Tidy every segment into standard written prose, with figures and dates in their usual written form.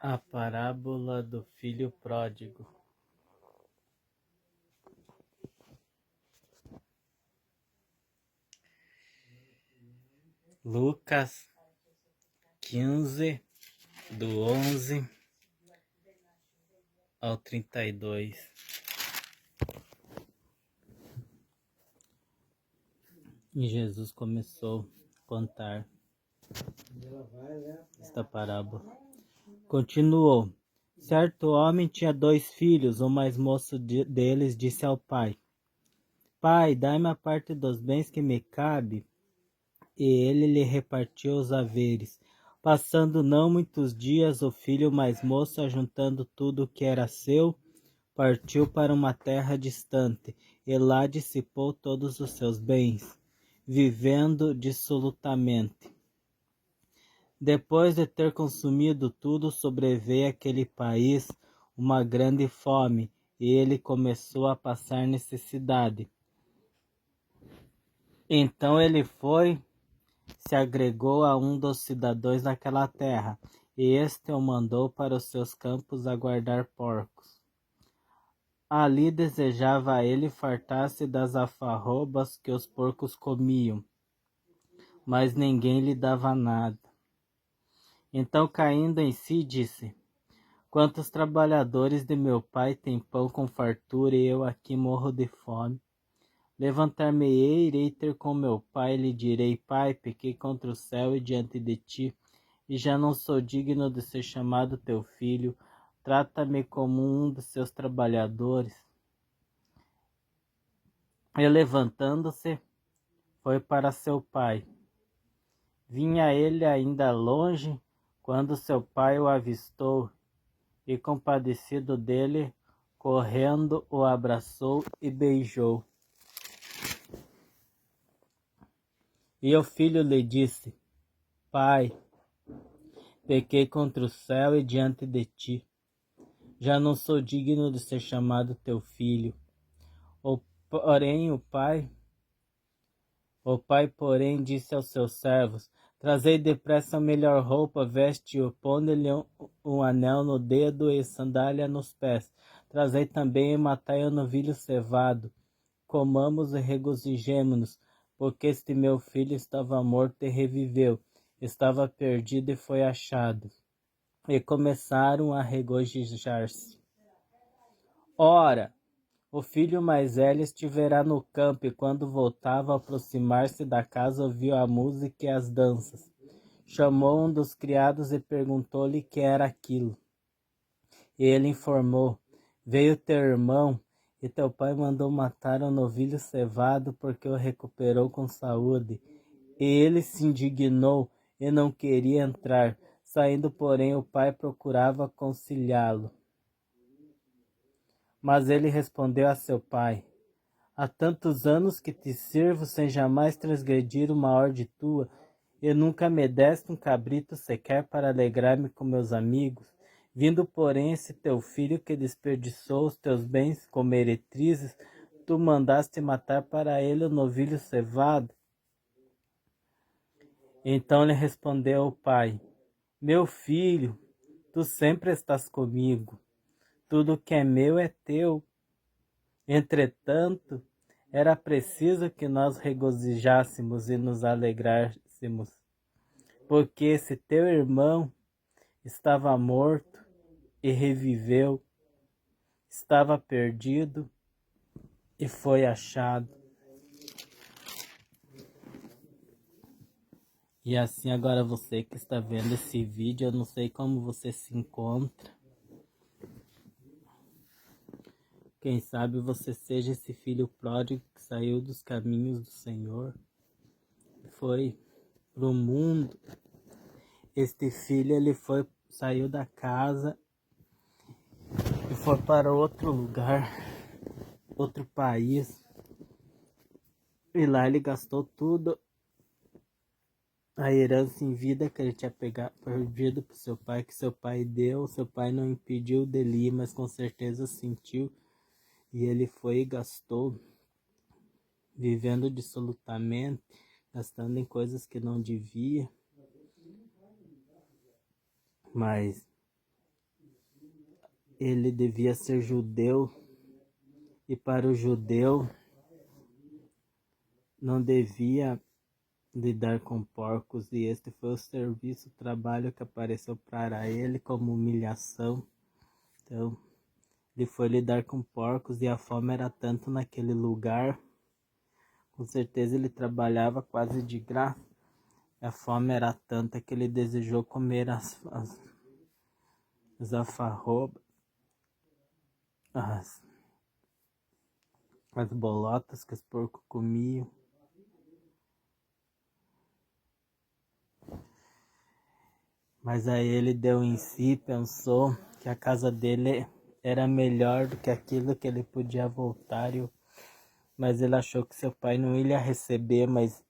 A parábola do filho pródigo. Lucas 15, do 11 ao 32. E Jesus começou a contar esta parábola. Continuou. Certo homem tinha 2 filhos. O mais moço deles disse ao pai: Pai, dai-me a parte dos bens que me cabe. E ele lhe repartiu os haveres. Passando não muitos dias, o filho mais moço, ajuntando tudo o que era seu, partiu para uma terra distante, e lá dissipou todos os seus bens, vivendo dissolutamente. Depois de ter consumido tudo, sobreveio àquele país uma grande fome, e ele começou a passar necessidade. Então ele se agregou a um dos cidadãos daquela terra, e este o mandou para os seus campos a guardar porcos. Ali desejava ele fartar-se das alfarrobas que os porcos comiam, mas ninguém lhe dava nada. Então, caindo em si, disse: Quantos trabalhadores de meu pai têm pão com fartura, e eu aqui morro de fome? Levantar-me-ei, irei ter com meu pai, e lhe direi: Pai, pequei contra o céu e diante de ti, e já não sou digno de ser chamado teu filho. Trata-me como um de seus trabalhadores. E levantando-se, foi para seu pai. Vinha ele ainda longe, quando seu pai o avistou, e compadecido dele, correndo, o abraçou e beijou. E o filho lhe disse: Pai, pequei contra o céu e diante de ti. Já não sou digno de ser chamado teu filho. Porém, porém, disse aos seus servos: Trazei depressa a melhor roupa, veste-o, pondo-lhe um anel no dedo e sandália nos pés. Trazei também e matai o novilho cevado. Comamos e regozijemo-nos, porque este meu filho estava morto e reviveu, estava perdido e foi achado. E começaram a regozijar-se. Ora, o filho mais velho estivera no campo, e quando voltava a aproximar-se da casa, ouviu a música e as danças. Chamou um dos criados e perguntou-lhe que era aquilo. E ele informou: Veio teu irmão, e teu pai mandou matar o novilho cevado, porque o recuperou com saúde. E ele se indignou e não queria entrar. Saindo, porém, o pai procurava conciliá-lo. Mas ele respondeu a seu pai: Há tantos anos que te sirvo sem jamais transgredir uma ordem tua, e nunca me deste um cabrito sequer para alegrar-me com meus amigos. Vindo, porém, esse teu filho que desperdiçou os teus bens com meretrizes, tu mandaste matar para ele o novilho cevado. Então lhe respondeu o pai: Meu filho, tu sempre estás comigo. Tudo que é meu é teu. Entretanto, era preciso que nós regozijássemos e nos alegrássemos, porque esse teu irmão estava morto e reviveu, estava perdido e foi achado. E assim, agora você que está vendo esse vídeo, eu não sei como você se encontra. Quem sabe você seja esse filho pródigo que saiu dos caminhos do Senhor, foi pro mundo. Este filho, ele saiu da casa e foi para outro lugar, outro país. E lá ele gastou tudo, a herança em vida que ele tinha perdido para seu pai, que seu pai deu. Seu pai não impediu dele ir, mas com certeza sentiu. E ele foi e gastou, vivendo dissolutamente, gastando em coisas que não devia. Mas ele devia ser judeu, e para o judeu não devia lidar com porcos, e este foi o serviço, o trabalho que apareceu para ele como humilhação. Então, ele foi lidar com porcos e a fome era tanto naquele lugar. Com certeza ele trabalhava quase de graça. A fome era tanta que ele desejou comer as alfarrobas, as bolotas que os porcos comiam. Mas aí ele deu em si, pensou que a casa dele era melhor do que aquilo que ele podia voltar. Mas ele achou que seu pai não ia receber, mas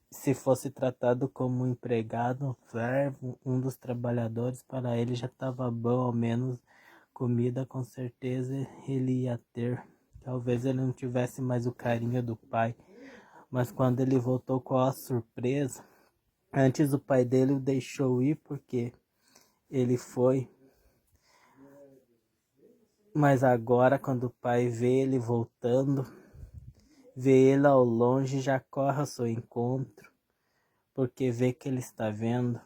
se fosse tratado como um empregado, um servo, um dos trabalhadores, para ele já estava bom, ao menos comida com certeza ele ia ter. Talvez ele não tivesse mais o carinho do pai, mas quando ele voltou com a surpresa, antes o pai dele o deixou ir porque ele foi. Mas agora quando o pai vê ele voltando, vê ele ao longe, já corre ao seu encontro, porque vê que ele está vendo.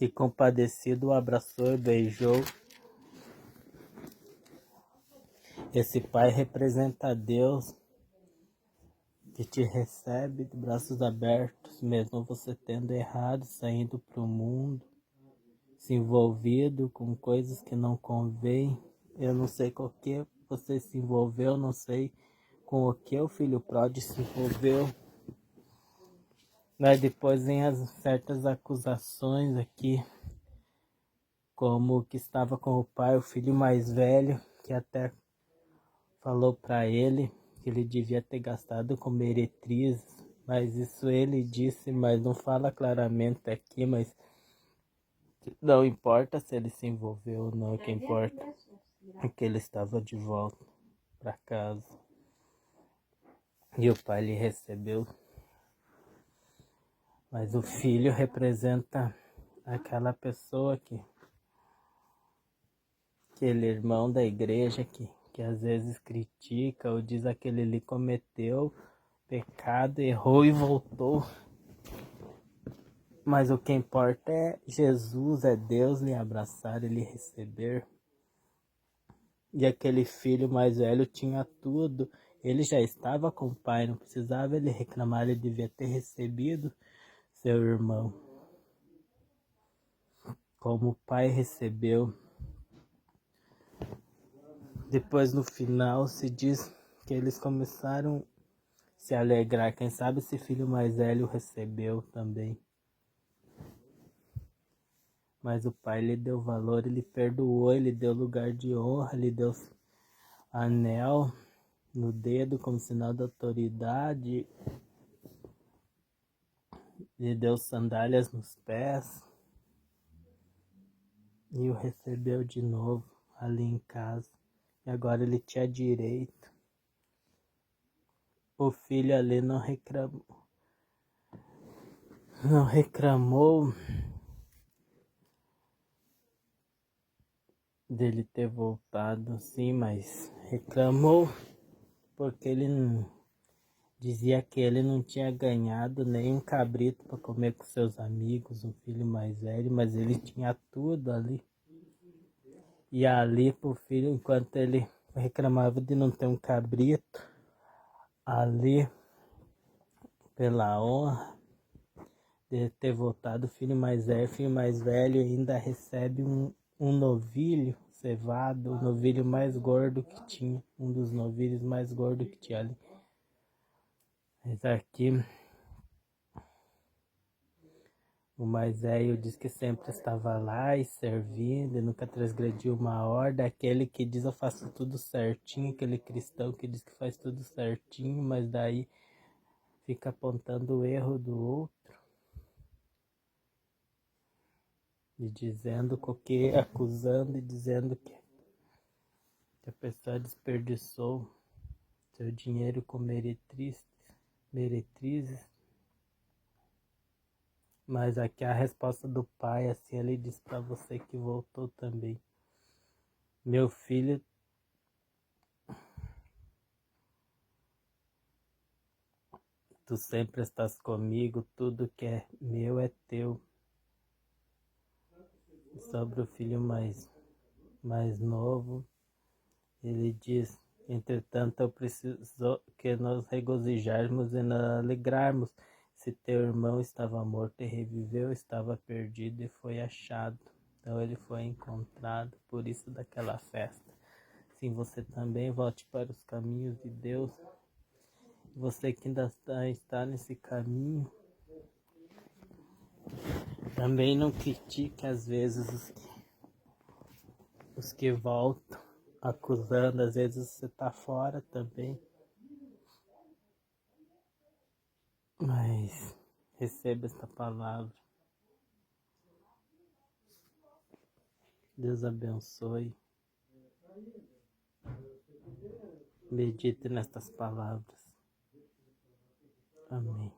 E compadecido o abraçou e beijou. Esse pai representa a Deus, que te recebe de braços abertos, mesmo você tendo errado, saindo para o mundo, se envolvido com coisas que não convém. Eu não sei com o que você se envolveu, não sei com o que o filho pródigo se envolveu. Mas depois vem as certas acusações aqui, como que estava com o pai, o filho mais velho, que até falou para ele que ele devia ter gastado com meretrizes, mas isso ele disse, mas não fala claramente aqui, mas não importa se ele se envolveu ou não, o que importa é que ele estava de volta para casa e o pai lhe recebeu. Mas o filho representa aquela pessoa que aquele irmão da igreja que às vezes critica ou diz que ele cometeu pecado, errou e voltou. Mas o que importa é Jesus, é Deus lhe abraçar e lhe receber. E aquele filho mais velho tinha tudo. Ele já estava com o pai, não precisava ele reclamar, ele devia ter recebido seu irmão. Como o pai recebeu. Depois no final se diz que eles começaram a se alegrar. Quem sabe esse filho mais velho recebeu também. Mas o pai lhe deu valor, ele perdoou, ele deu lugar de honra, ele deu anel no dedo como sinal de autoridade, lhe deu sandálias nos pés e o recebeu de novo ali em casa. E agora ele tinha direito. O filho ali não reclamou dele ter voltado, sim, mas reclamou porque ele dizia que ele não tinha ganhado nem um cabrito para comer com seus amigos, um filho mais velho, mas ele tinha tudo ali. E ali pro filho, enquanto ele reclamava de não ter um cabrito, ali pela honra de ter voltado, o filho mais velho ainda recebe um novilho cevado, o novilho mais gordo que tinha, um dos novilhos mais gordos que tinha ali. Mas aqui o mais velho diz que sempre estava lá e servindo, e nunca transgrediu uma ordem. Aquele que diz eu faço tudo certinho, aquele cristão que diz que faz tudo certinho, mas daí fica apontando o erro do outro e dizendo que, acusando e dizendo que a pessoa desperdiçou seu dinheiro com meretrizes. Mas aqui a resposta do pai, assim, ele diz para você que voltou também. Meu filho, tu sempre estás comigo, tudo que é meu é teu. Sobre o filho mais novo, ele diz: entretanto, eu preciso que nos regozijarmos e nos alegrarmos. Se teu irmão estava morto e reviveu, estava perdido e foi achado. Então ele foi encontrado, por isso daquela festa. Sim, você também volte para os caminhos de Deus. Você que ainda está nesse caminho, também não critique às vezes os que voltam acusando, às vezes você está fora também. Mas receba esta palavra. Deus abençoe. Medite nestas palavras. Amém.